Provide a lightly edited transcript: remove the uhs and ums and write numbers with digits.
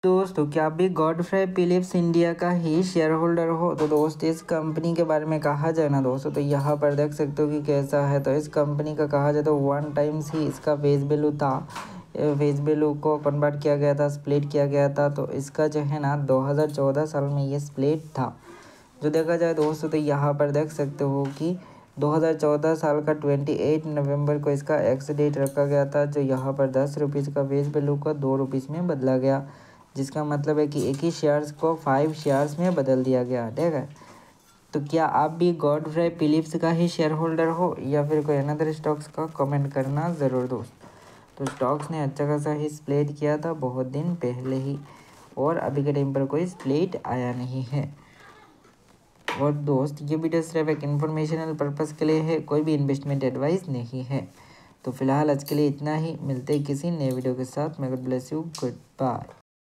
दोस्तों क्या आप भी गॉडफ्रे फिलिप्स इंडिया का ही शेयर होल्डर हो? तो दोस्त इस कंपनी के बारे में कहा जाए ना दोस्तों, तो यहाँ पर देख सकते हो कि कैसा है। तो इस कंपनी का कहा जाए तो 1 टाइम्स ही इसका फेस वैल्यू था। फेस वैल्यू को कन्वर्ट किया गया था, स्प्लिट किया गया था। तो इसका जो है ना 2014 साल में ये स्प्लिट था। जो देखा जाए दोस्तों तो यहाँ पर देख सकते हो कि 2014 साल का 28 नवंबर को इसका एक्स डेट रखा गया था, जो यहाँ पर 10 रुपीज़ का फेस वैल्यू का 2 रुपीज़ में बदला गया, जिसका मतलब है कि एक ही शेयर्स को 5 शेयर्स में बदल दिया गया। ठीक है, तो क्या आप भी गॉडफ्रे फिलिप्स का ही शेयर होल्डर हो या फिर कोई अनदर स्टॉक्स का? कमेंट करना ज़रूर दोस्त। तो स्टॉक्स ने अच्छा खासा ही स्प्लिट किया था बहुत दिन पहले ही, और अभी के टाइम पर कोई स्प्लिट आया नहीं है। और दोस्त ये वीडियो सिर्फ एक इन्फॉर्मेशनल पर्पज़ के लिए है, कोई भी इन्वेस्टमेंट एडवाइस नहीं है। तो फिलहाल आज के लिए इतना ही, मिलते हैं किसी नए वीडियो के साथ। May God bless you, good bye.